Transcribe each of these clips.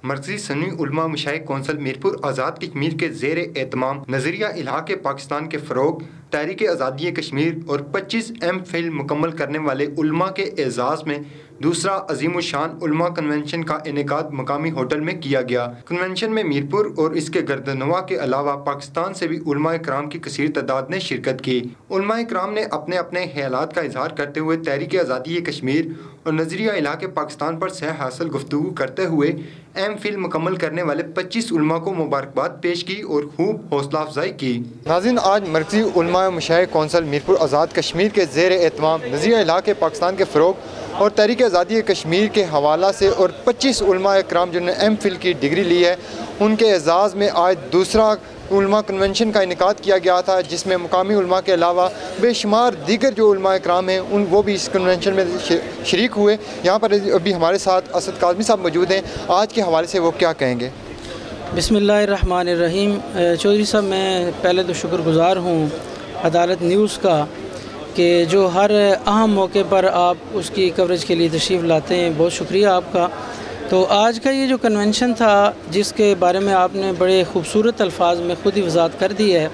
मरकज़ी सुन्नी उलमा मशाइख कौंसिल मीरपुर आज़ाद कश्मीर के ज़ेर एहतमाम नज़रिया इलाक़े पाकिस्तान के फ़रोग़, तहरीक आज़ादी कश्मीर और 25 MPhil मुकम्मल करने वाले उलमा के एज़ाज़ में दूसरा अज़ीमुश्शान उलमा कन्वेंशन का इनेकाद मकामी होटल में किया गया। कन्वेंशन में मीरपुर और इसके गर्दनवा के अलावा पाकिस्तान से भी उलमा इकराम की कसीर तादाद ने शिरकत की। उलमा इकराम ने अपने अपने ख्यालात का इजहार करते हुए तहरीक आज़ादी कश्मीर और नज़रिया इलाक़े पाकिस्तान पर सह हासिल गुफ्तगू करते हुए MPhil मुकम्मल करने वाले 25 उलमा को मुबारकबाद पेश की और खूब हौसला अफजाई की। नाज़रीन, आज मरकज़ी उलमा मशाइख कौंसिल मीरपुर आज़ाद कश्मीर के ज़ेर एहतमाम नज़रिया इलाक़े पाकिस्तान के फ़रोग़ और तहरीक आज़ादी कश्मीर के हवाला से और 25 उलमा इकराम जिन्होंने MPhil की डिग्री ली है, उनके एज़ाज़ में आज दूसरा उलमा कन्वेंशन का इनेकाद किया गया था, जिसमें मुकामी उलमा के अलावा बेशुमार दीगर जो उलमा इकराम हैं वो भी इस कन्वेंशन में शरीक हुए। यहाँ पर अभी हमारे साथ असद काज़मी साहब मौजूद हैं। आज के हवाले से वो क्या कहेंगे? बिस्मिल्लाहिर्रहमानिर्रहीम। चौधरी साहब, मैं पहले तो शुक्रगुज़ार हूँ अदालत न्यूज़ का कि जो हर अहम मौके पर आप उसकी कवरेज के लिए तशरीफ़ लाते हैं, बहुत शुक्रिया आपका। तो आज का ये जो कन्वेंशन था, जिसके बारे में आपने बड़े ख़ूबसूरत अल्फाज में ख़ुद ही वज़ाहत कर दी है,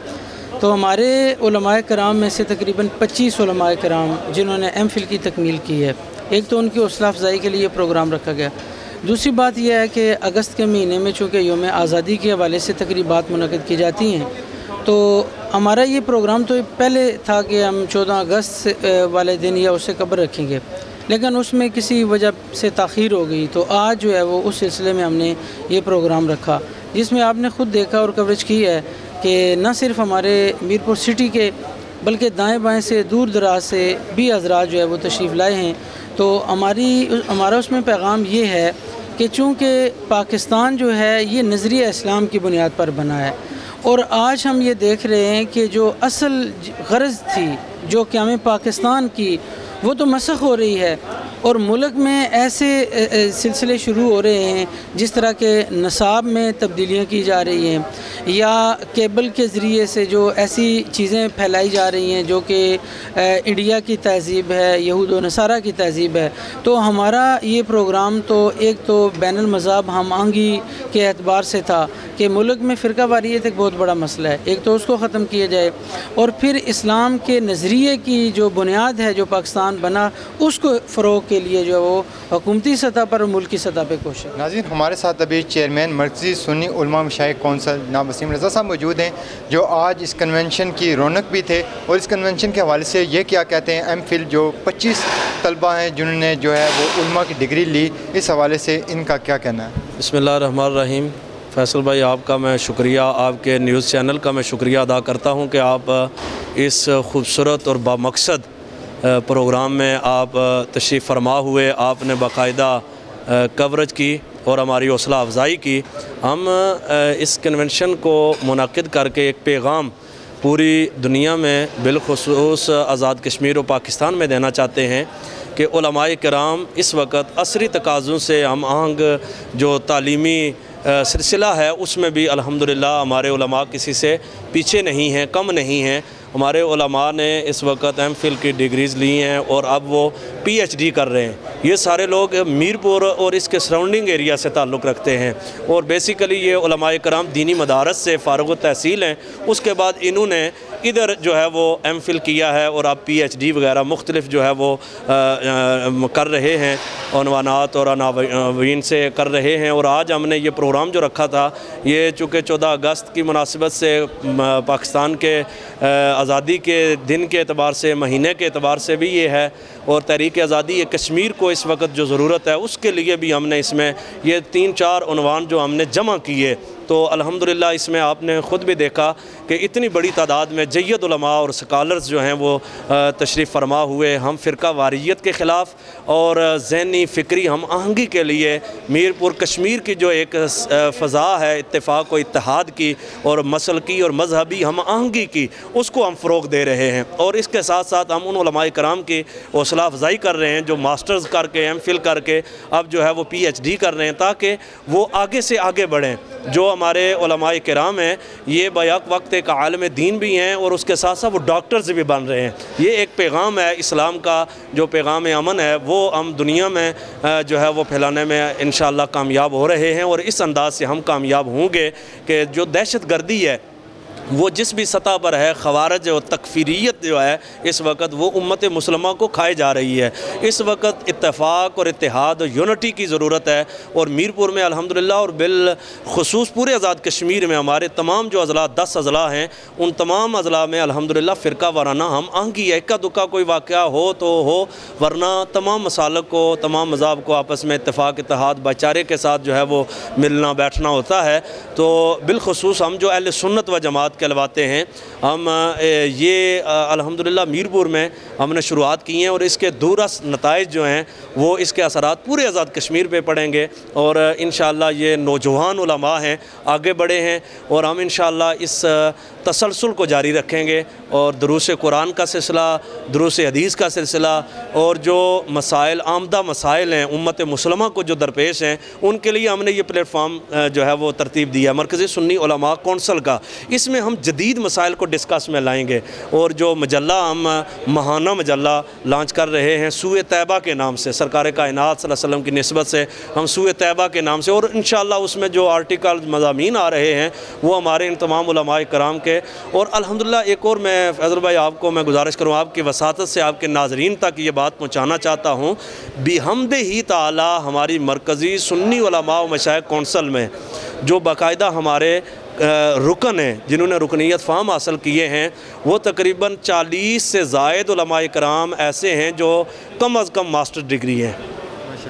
तो हमारे उलमाए कराम में से तकरीबन 25 उलमाए कराम जिन्होंने MPhil की तकमील की है, एक तो उनकी हौसला अफजाई के लिए प्रोग्राम रखा गया। दूसरी बात यह है कि अगस्त के महीने में चूँकि यौम आज़ादी के हवाले से तकरीबात मुनक़िद की जाती हैं, तो हमारा ये प्रोग्राम तो पहले था कि हम 14 अगस्त वाले दिन या उससे कबल रखेंगे, लेकिन उसमें किसी वजह से ताख़ीर हो गई। तो आज जो है वो उस सिलसिले में हमने ये प्रोग्राम रखा, जिसमें आपने ख़ुद देखा और कवरेज की है कि न सिर्फ़ हमारे मीरपुर सिटी के बल्कि दाएँ बाएँ से दूर दराज से भी हज़रात जो है वो तशरीफ़ लाए हैं। तो हमारा उसमें पैगाम ये है कि चूँकि पाकिस्तान जो है ये नज़रिया इस्लाम की बुनियाद पर बना है, और आज हम ये देख रहे हैं कि जो असल गरज थी जो क़याम पाकिस्तान की, वो तो मसख़ हो रही है, और मुल्क में ऐसे सिलसिले शुरू हो रहे हैं जिस तरह के नसाब में तब्दीलियाँ की जा रही हैं, या केबल के ज़रिए से जो ऐसी चीज़ें फैलाई जा रही हैं जो कि इंडिया की तहज़ीब है, यहूद व नसारा की तहज़ीब है। तो हमारा ये प्रोग्राम तो एक तो बैनुल मज़हब हम आहंगी के एतबार से था कि मुल्क में फ़िरका वारियत एक बहुत बड़ा मसला है, एक तो उसको ख़त्म किया जाए, और फिर इस्लाम के नज़रिए की जो बुनियाद है जो पाकिस्तान बना, उसको फ़रोग़ के लिए जो वो हुकूमती सतह पर और मुल्की सतह पर कोशिश। नाज़रीन, हमारे साथ अभी चेयरमैन मरकज़ी सुन्नी उलमा मशाइख कौंसिल जनाब वसीम रज़ा साहब मौजूद हैं, जो आज इस कन्वेंशन की रौनक भी थे, और इस कन्वेंशन के हवाले से ये क्या कहते हैं MPhil जो 25 तलबा हैं जिन्होंने जो है वो उलमा की डिग्री ली, इस हवाले से इनका क्या कहना है? बिस्मिल्लाहिर्रहमानिर्रहीम। फैसल भाई, आपका मैं शुक्रिया, आपके न्यूज़ चैनल का मैं शुक्रिया अदा करता हूँ कि आप इस खूबसूरत और बामकसद प्रोग्राम में आप तशरीफ़ फरमा हुए, आपने बाकायदा कवरेज की और हमारी हौसला अफजाई की। हम इस कन्वेंशन को मुनक़िद करके एक पैगाम पूरी दुनिया में बिलख़ुसूस आज़ाद कश्मीर और पाकिस्तान में देना चाहते हैं कि उलमाए किराम इस वक्त असरी तकाज़ों से हम आहंग जो तालीमी सिलसिला है, उसमें भी अल्हम्दुलिल्लाह हमारे उलमा किसी से पीछे नहीं हैं, कम नहीं हैं। हमारे उलमा ने इस वक्त MPhil की डिग्रीज़ ली हैं और अब वो PhD कर रहे हैं। ये सारे लोग मीरपुर और इसके सराउंडिंग एरिया से ताल्लुक़ रखते हैं, और बेसिकली ये उलमाए कराम दीनी मदारस से फ़ारुग़ तहसील हैं। उसके बाद इन्होंने इधर जो है वो MPhil किया है और अब PhD वगैरह मुख्तलिफ़ जो है वो कर रहे हैं, उन्वानात और अनावीन से कर रहे हैं। और आज हमने ये प्रोग्राम जो रखा था, ये चूँकि 14 अगस्त की मुनासिबत से पाकिस्तान के आज़ादी के दिन के एतबार से, महीने के एतबार से भी ये है, और तहरीक आज़ादी कश्मीर को इस वक्त जो ज़रूरत है उसके लिए भी हमने इसमें ये 3-4 उन्वान जो हमने जमा किए। तो अल्हम्दुलिल्लाह इसमें आपने ख़ुद भी देखा कि इतनी बड़ी तादाद में जय्यद उलमा और स्कॉलर्स जो हैं वो तशरीफ़ फरमा हुए। हम फ़िरका वारियत के ख़िलाफ़ और ज़हनी फ़िक्री हम आहंगी के लिए मीरपुर कश्मीर की जो एक फ़ज़ा है इत्तेफ़ाक़ व इत्तेहाद की और मसलकी और मज़हबी हम आहंगी की, उसको हम फ़रोग़ दे रहे हैं। और इसके साथ साथ हम उन उलमाए कराम की हौसला अफजाई कर रहे हैं जो मास्टर्स करके MPhil करके अब जो है वो PhD कर रहे हैं, ताकि वो आगे से आगे बढ़ें। जो हमारे उलमाए किराम हैं ये बैक वक्त एक आलम दीन भी हैं और उसके साथ साथ वो डॉक्टर्स भी बन रहे हैं। ये एक पैगाम है इस्लाम का, जो पैगाम अमन है वो हम दुनिया में जो है वो फैलाने में इंशाअल्लाह कामयाब हो रहे हैं। और इस अंदाज से हम कामयाब होंगे कि जो दहशत गर्दी है वो जिस भी सतह पर है, ख़वारज और तकफ़ीरियत जो है इस वक्त वो उम्मत मुसलमा को खाए जा रही है। इस वक्त इत्तेफाक और इत्तेहाद और यूनिटी की ज़रूरत है। और मीरपुर में अल्हम्दुलिल्लाह और बिलखुसूस पूरे आज़ाद कश्मीर में हमारे तमाम जो अज़ला 10 अज़ला हैं उन तमाम अज़ला में अल्हम्दुलिल्लाह फ़िरका वाराना हम आहंगी है। इक्का दुक्का कोई वाक़या हो तो हो, वरना तमाम मसालक को, तमाम मज़ाहब को आपस में इत्तेफाक इत्तेहाद भाईचारे के साथ जो है वो मिलना बैठना होता है। तो बिलखुसूस हम जो अहले सुन्नत व जमात कहलवाते हैं, हम ये अल्हम्दुलिल्लाह मीरपुर में हमने शुरुआत की हैं और इसके दूरस नताइज जो हैं वो इसके असरात पूरे आज़ाद कश्मीर पे पड़ेंगे। और इंशाअल्लाह ये नौजवान उलमा हैं, आगे बढ़े हैं और हम इंशाअल्लाह इस तसलसल को जारी रखेंगे। और दुरूस कुरान का सिलसिला, दुरूस हदीस का सिलसिला और जो मसाइल आमदा मसाइल हैं उम्मत मुसलमा को जो दरपेश हैं उनके लिए हमने ये प्लेटफार्म जो है वो तरतीब दिया मरकज़ी सुन्नी उलमा कौंसल का। इसमें हम जदीद मसाइल को डिस्कस में लाएंगे। और जो मजल्ला हम महाना मजल्ला लॉन्च कर रहे हैं सूए तैयबा के नाम से, सरकार कायनात सल्लल्लाहु अलैहि वसल्लम की निस्बत से हम सूए तैयबा के नाम से, और इंशाअल्लाह उसमें जो आर्टिकल मज़ामीन आ रहे हैं वो हमारे इन तमाम उलमाए कराम के। और अल्हम्दुलिल्लाह एक और मैं फैज़ल भाई आपको मैं गुजारिश करूँ, आपकी वसातत से आपके नाज़रीन तक ये बात पहुँचाना चाहता हूँ, बिहम्दिही ताला हमारी मरकज़ी सुन्नी उलमा व मशाइख कौंसल में जो बाकायदा हमारे रुकन हैं जिन्होंने रुकनीत फ़ाम हासिल किए हैं वो तकरीबन 40 से ज़ायद उलमाए कराम ऐसे हैं जो कम अज़ कम मास्टर डिग्री हैं,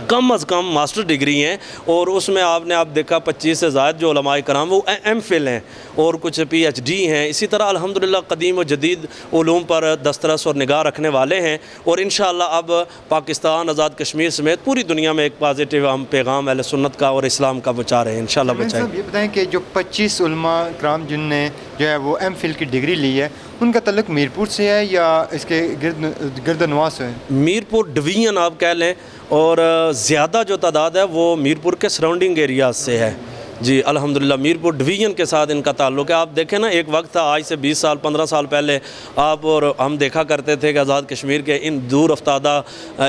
कम अज़ कम मास्टर डिग्री हैं। और उसमें आपने आप देखा 25 से ज़ायद जो उलमाए कराम वो MPhil हैं और कुछ PhD हैं। इसी तरह अल्हम्दुलिल्लाह कदीम व जदीद उलूम पर दस्तरस और निगाह रखने वाले हैं। और इंशाअल्लाह अब पाकिस्तान आज़ाद कश्मीर समेत पूरी दुनिया में एक पॉजिटिव हम पैगाम अहले सुन्नत का और इस्लाम का बचा रहे हैं इंशाअल्लाह बचाएंगे। ये बताएं कि जो 25 उलमा कराम जिनने जो है वो MPhil की डिग्री ली है उनका तल्लुक़ मीरपुर से है या इसके गिरदनवा से है? मीरपुर डिवीज़न आप कह लें और ज़्यादा जो तादाद है वो मीरपुर के सराउंडिंग एरियाज से है। जी अल्हम्दुलिल्लाह मीरपुर डिवीज़न के साथ इनका ताल्लुक़ है। आप देखें ना, एक वक्त था आज से 20 साल 15 साल पहले आप और हम देखा करते थे कि आज़ाद कश्मीर के इन दूर अफ्तादा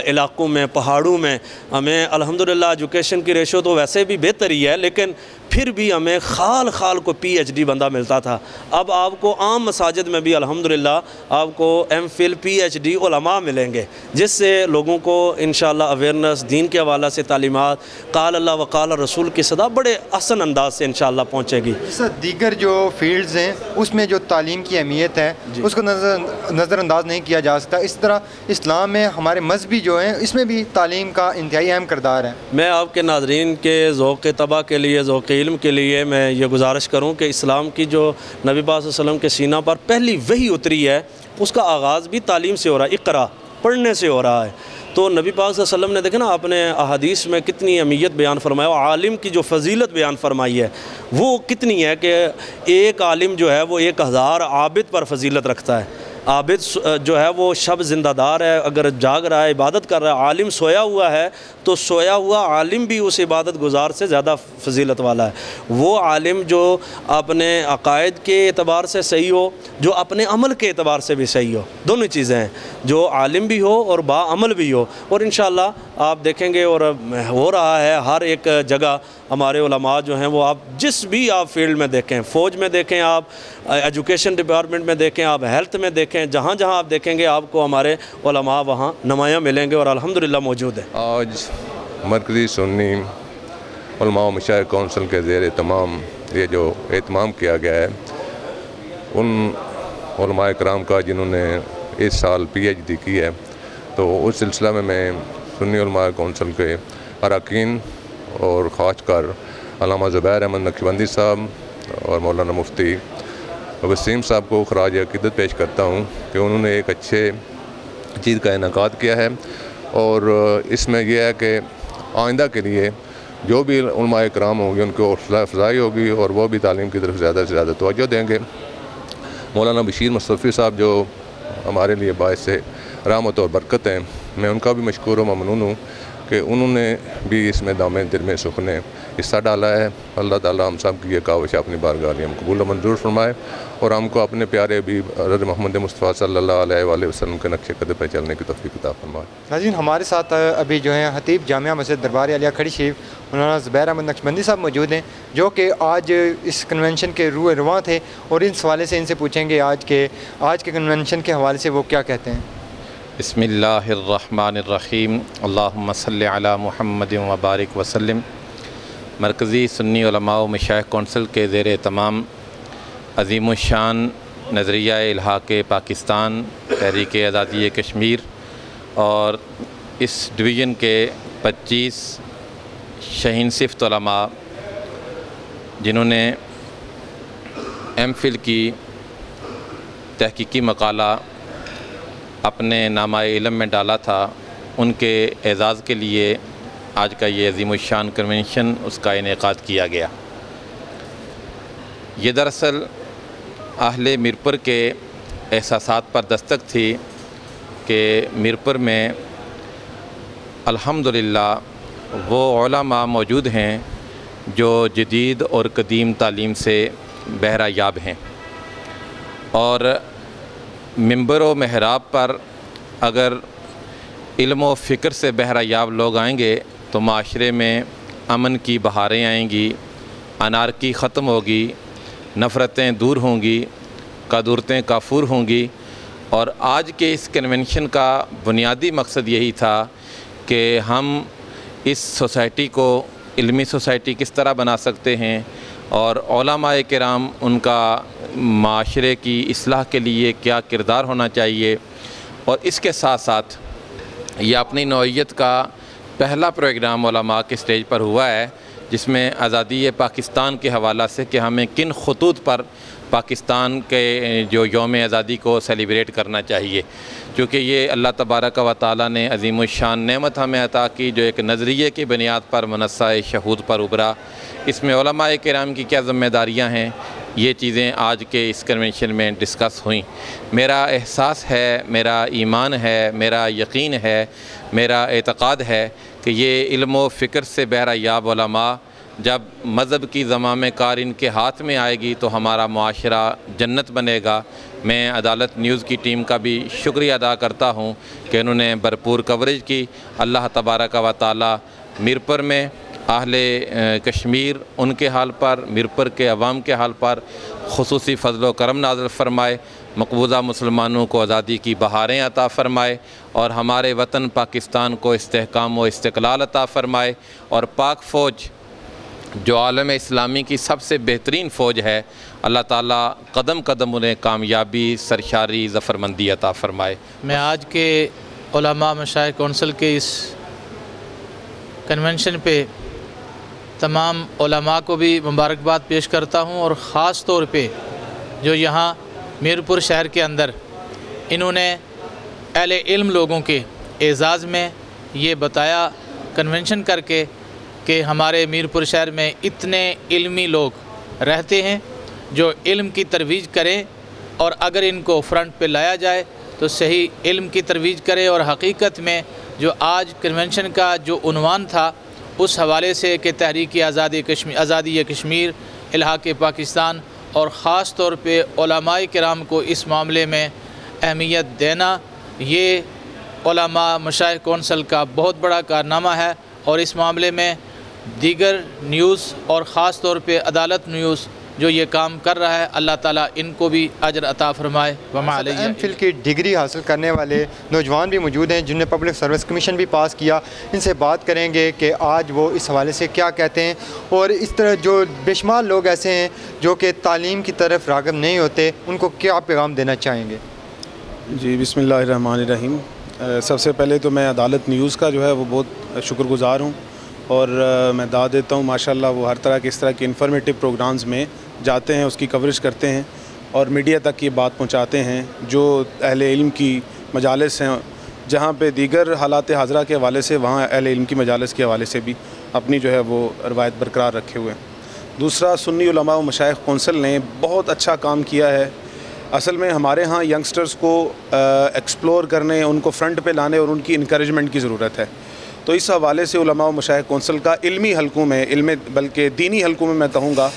इलाक़ों में, पहाड़ों में हमें अल्हम्दुलिल्लाह एजुकेशन की रेशो तो वैसे भी बेहतर ही है, लेकिन फिर भी हमें खाल खाल को PhD बंदा मिलता था। अब आपको आम मसाजिद में भी अल्हम्दुलिल्लाह आपको MPhil PhD उलमा मिलेंगे, जिससे लोगों को इंशाअल्लाह अवेयरनेस दीन के हवाला से तालीमात क़ाल अल्लाह व क़ाल रसूल की सदा बड़े आसान अंदाज से इंशाअल्लाह पहुँचेगी। जैसा दीगर जो फील्ड्स हैं उसमें जो तालीम की अहमियत है उसको नज़रअंदाज नहीं किया जा सकता, इस तरह इस्लाम में हमारे मजहबी जो हैं इसमें भी तालीम का इंतहाई अहम किरदार है। मैं आपके नाज़रीन के ज़ौक़ तबा के लिए, ज़ौक़ इल्म के लिए मैं ये गुजारिश करूँ कि इस्लाम की जो नबी पाक सल्लल्लाहु अलैहि वसल्लम के सीना पर पहली वही उतरी है उसका आगाज़ भी तालीम से हो रहा है, इक़रा पढ़ने से हो रहा है। तो नबी पाक सल्लल्लाहु अलैहि वसल्लम ने देखा ना आपने अहादीस में कितनी अहमियत बयान फरमाया, और आलिम की जो फजीलत बयान फरमाई है वो कितनी है कि एक आलिम जो है वो 1000 आबिद पर फजीलत रखता है। आबिद जो है वो शब ज़िंदादार है, अगर जाग रहा है, इबादत कर रहा है। आलिम सोया हुआ है तो सोया हुआ आलिम भी उस इबादत गुजार से ज़्यादा फजीलत वाला है। वो आलिम जो अपने अकायद के एतबार से सही हो, जो अपने अमल के एतबार से भी सही हो, दोनों चीज़ें हैं, जो आलिम भी हो और बाअमल भी हो। और इंशाअल्लाह आप देखेंगे और हो रहा है हर एक जगह हमारे उलमा जो हैं वो आप जिस भी आप फील्ड में देखें, फ़ौज में देखें, आप एजुकेशन डिपार्टमेंट में देखें, आप हेल्थ में देखें, जहाँ जहाँ आप देखेंगे आपको हमारे उलमा वहाँ नुमायाँ मिलेंगे और अल्हम्दुलिल्लाह मौजूद है। आज मरकज़ी सुन्नी उलमा व मशाइख कौंसिल के ज़ेर तमाम ये जो एहतमाम किया गया है उन उलमाए कराम का जिन्होंने इस साल PhD की है, तो उस सिलसिला में मैं सुन्नी उलमाए कौंसिल के अरकान और ख़ासकर अल्लामा ज़ुबैर अहमद नक्शबंदी साहब और मौलाना मुफ्ती वसीम साहब को ख़राज अक़ीदत पेश करता हूँ कि उन्होंने एक अच्छे चीज़ का इनेकाद किया है। और इसमें यह है कि आइंदा के लिए जो भी उलमाए कराम होंगे उनको हौसला अफजाई होगी और वो भी तालीम की तरफ ज़्यादा से ज़्यादा तवज्जो देंगे। मौलाना बशीर मुस्तफ़ी साहब जो हमारे लिए बाइस से रहमत और बरकत हैं, मैं उनका भी मशकूर व ममनून हूँ कि उन्होंने भी इसमें दामे दिल में सुखने हिस्सा डाला है। अल्लाह ताला हम सब की ये काविश अपनी बारगाह में हम कबूल मंजूर फरमाए और हमको अपने प्यारे भी हज़रत मोहम्मद मुस्तफ़ा सल्लल्लाहु अलैहि वसल्लम के नक्शे कदम पर चलने की तौफ़ीक़ अता फरमाए। नाज़रीन, हमारे साथ अभी जो है खतीब जामिया मस्जिद दरबार आलिया खड़ी शरीफ मौलाना ज़ुबैर अहमद नक्शबंदी साहब मौजूद हैं, जो कि आज इस कन्वेंशन के रूए रवां थे और इस हवाले से इनसे पूछेंगे आज के कन्वेंशन के हवाले से वो क्या कहते हैं। बिस्मिल्लाहिर्रहमानिर्रहीम, अल्लाहुम्मा सल्लि अला मुहम्मदिन व बारिक वसल्लम। मरकज़ी सुन्नी उलमा व मशाइख़ कौंसिल के ज़ेर तमाम अज़ीमुश्शान नज़रिया इल्हाक़ पाकिस्तान तहरीक आज़ादी कश्मीर और इस डिवीज़न के 25 शहीन सिफ़त उलमा जिन्होंने एमफिल की तहकीकी मकाला अपने नामाए इल्म में डाला था, उनके एज़ाज़ के लिए आज का ये अज़ीमुश्शान कन्वेंशन उसका इनेकाद किया गया। ये दरअसल अहले मीरपुर के एहसासात पर दस्तक थी कि मीरपुर में अल्हम्दुलिल्लाह वो उलमा मौजूद हैं जो जदीद और कदीम तालीम से बहरा याब हैं और मिंबर व महराब पर अगर इल्म व फ़िक्र से बहरा याब लोग आएंगे तो माशरे में अमन की बहारें आएंगी, अनारकी ख़त्म होगी, नफ़रतें दूर होंगी, कदूरतें काफूर होंगी। और आज के इस कन्वेंशन का बुनियादी मकसद यही था कि हम इस सोसाइटी को इल्मी सोसाइटी किस तरह बना सकते हैं और उलमाए किराम उनका माशरे की इस्लाह के लिए क्या किरदार होना चाहिए। और इसके साथ साथ ये अपनी नौइयत का पहला प्रोग्राम उलमा के स्टेज पर हुआ है जिसमें आज़ादी पाकिस्तान के हवाला से कि हमें किन खतूत पर पाकिस्तान के जो यौम आज़ादी को सेलिब्रेट करना चाहिए, क्योंकि ये अल्लाह तबारक व तआला ने अज़ीमुश्शान नेमत हमें अता की जो एक नज़रिए की बुनियाद पर मनस्सा शहूद पर उभरा। इसमें उलमाए किराम की क्या ज़िम्मेदारियाँ हैं, ये चीज़ें आज के इस कन्वेंशन में डिस्कस हुई। मेरा एहसास है, मेरा ईमान है, मेरा यकीन है, मेरा एतक़ाद है कि ये इल्म व फ़िक्र से बहरा याब उलमा जब मज़हब की ज़माम कार इनके हाथ में आएगी तो हमारा मुआशरा जन्नत बनेगा। मैं अदालत न्यूज़ की टीम का भी शुक्रिया अदा करता हूँ कि उन्होंने भरपूर कवरेज की। अल्लाह तबारक व तआला मीरपुर में अहले कश्मीर उनके हाल पर, मीरपुर के अवाम के हाल पर खुसूसी फ़ज़ल व करम नाज़िल फ़रमाए, मकबूजा मुसलमानों को आज़ादी की बहारें अता फ़रमाए और हमारे वतन पाकिस्तान को इस्तेहकाम व इस्तिक़लाल अता फ़रमाए। और पाक फ़ौज जो आलम इस्लामी की सबसे बेहतरीन फ़ौज है, अल्लाह ताला कदम कदम उन्हें कामयाबी, सरशारी, ज़फ़रमंदी अता फ़रमाए। मैं आज के उलमा मशाइख़ कौंसिल के इस कन्वेंशन पे तमाम उलमा को भी मुबारकबाद पेश करता हूँ और ख़ास तौर पे जो यहाँ मीरपुर शहर के अंदर इन्होंने अहले इल्म लोगों के एज़ाज़ में ये बताया कन्वेंशन करके कि हमारे मीरपुर शहर में इतने इल्मी लोग रहते हैं जो इल्म की तरवीज करें और अगर इनको फ्रंट पे लाया जाए तो सही इल्म की तरवीज करें। और हकीकत में जो आज कन्वेंशन का जो उन्वान था उस हवाले से कि तहरीक आज़ादी कश्मीर, इल्हाक़ पाकिस्तान और ख़ास तौर पे उलमाए किराम को इस मामले में अहमियत देना, ये उलमा मशाइख़ कौंसिल का बहुत बड़ा कारनामा है। और इस मामले में दीगर न्यूज़ और ख़ास तौर पे अदालत न्यूज़ जो ये काम कर रहा है, अल्लाह ताला इनको भी अजर अता फ़रमाए। एमफिल की डिग्री हासिल करने वाले नौजवान भी मौजूद हैं जिन्होंने पब्लिक सर्विस कमीशन भी पास किया। इनसे बात करेंगे कि आज वो इस हवाले से क्या कहते हैं और इस तरह जो बेशुमार लोग ऐसे हैं जो कि तालीम की तरफ राग़िब नहीं होते, उनको क्या पैगाम देना चाहेंगे। जी बिस्मिल्लाहिर्रहमानिर्रहीम। सबसे पहले तो मैं अदालत न्यूज़ का जो है वो बहुत शुक्रगुज़ार हूँ और मैं दाद देता हूँ माशाल्लाह। वो हर तरह के इस तरह के इंफॉर्मेटिव प्रोग्राम्स में जाते हैं, उसकी कवरेज करते हैं और मीडिया तक ये बात पहुँचाते हैं जो अहले इल्म की मजालिस हैं, जहाँ पे दीगर हालात हाज़रा के हवाले से वहाँ अहले इल्म की मजालिस के हवाले से भी अपनी जो है वो रवायत बरकरार रखे हुए हैं। दूसरा, सुन्नी उलमा व मशाइख़ कौंसिल ने बहुत अच्छा काम किया है। असल में हमारे यहाँ यंगस्टर्स को एक्सप्लोर करने, उनको फ्रंट पे लाने और उनकी इनकरेजमेंट की ज़रूरत है। तो इस हवाले से उलमा व मशाइख कौंसिल का इल्मी हलकों में, बल्कि दीनी हलकों में मैं कहूँगा,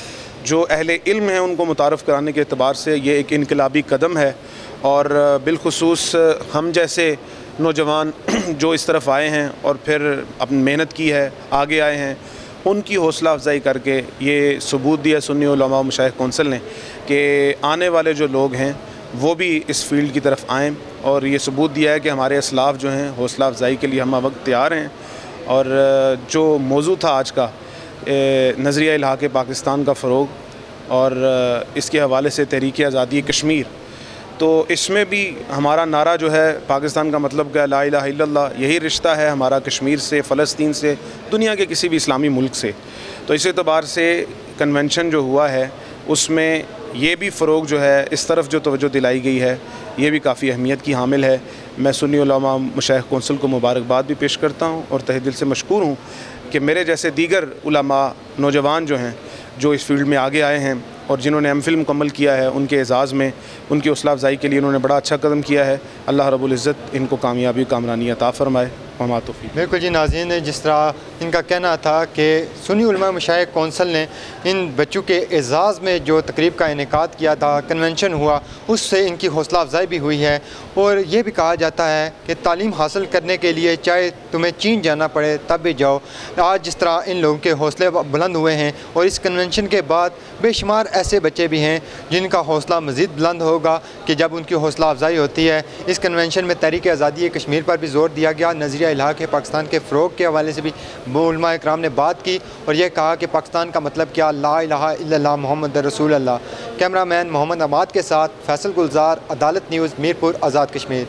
जो अहले इल्म हैं उनको मुतारफ़ कराने के अतबार से ये एक इनकलाबी कदम है। और बिलखुसूस हम जैसे नौजवान जो इस तरफ आए हैं और फिर अपनी मेहनत की है, आगे आए हैं, उनकी हौसला अफजाई करके ये सबूत दिया सुन्नी उलमा व मशाइख कौंसिल ने कि आने वाले जो लोग हैं वो भी इस फील्ड की तरफ आएँ, और ये सबूत दिया है कि हमारे असलाफ़ जो हैं हौसला अफजाई के लिए हम वक्त तैयार हैं। और जो मौजू था आज का नज़रिया इल्हाक़ पाकिस्तान का फ़रोग़ और इसके हवाले से तहरीक आज़ादी कश्मीर, तो इसमें भी हमारा नारा जो है पाकिस्तान का मतलब क्या, ला इलाहा इल्लल्लाह, यही रिश्ता है हमारा कश्मीर से, फ़लस्तीन से, दुनिया के किसी भी इस्लामी मुल्क से। तो इस एतबार से कन्वेंशन जो हुआ है उसमें ये भी फ़रोग़ जो है, इस तरफ जो तवज्जो दिलाई गई है, ये भी काफ़ी अहमियत की हामिल है। मैं सुन्नी उलमा मशाइख कौंसिल को मुबारकबाद भी पेश करता हूँ और तहे दिल से मशकूर हूँ कि मेरे जैसे दीगर उलमा नौजवान जो हैं, जो इस फील्ड में आगे आए हैं और जिन्होंने एमफिल मुकम्मल किया है, उनके एजाज़ में, उनकी हौसला अफजाई के लिए उन्होंने बड़ा अच्छा कदम किया है। अल्लाह रब्बुल इज़्ज़त इनको कामयाबी कामरानी अता फ़रमाए। बिल्कुल जी नाज़रीन, जिस तरह इनका कहना था कि सुन्नी उलमा मशाइख कौंसिल ने इन बच्चों के एजाज़ में जो तकरीब का इनेकाद किया था, कन्वेंशन हुआ, उससे इनकी हौसला अफजाई भी हुई है। और ये भी कहा जाता है कि तालीम हासिल करने के लिए चाहे तुम्हें चीन जाना पड़े तब भी जाओ। आज जिस तरह इन लोगों के हौसले बुलंद हुए हैं और इस कन्वेंशन के बाद बेशुमार ऐसे बच्चे भी हैं जिनका हौसला मज़ीद बुलंद होगा कि जब उनकी हौसला अफजाई होती है। इस कन्वेंशन में तहरीक आज़ादी कश्मीर पर भी ज़ोर दिया गया, नज़रिया इल्हाक़ पाकिस्तान के फ़रोग़ के हवाले से भी उलमा इकराम ने बात की और यह कहा कि पाकिस्तान का मतलब क्या, ला इलाहा इल्लल्लाह मुहम्मद रसूल अल्लाह। कैमरामैन मोहम्मद अमाद के साथ फैसल गुलजार, अदालत न्यूज़, मीरपुर, आज़ाद कश्मीर।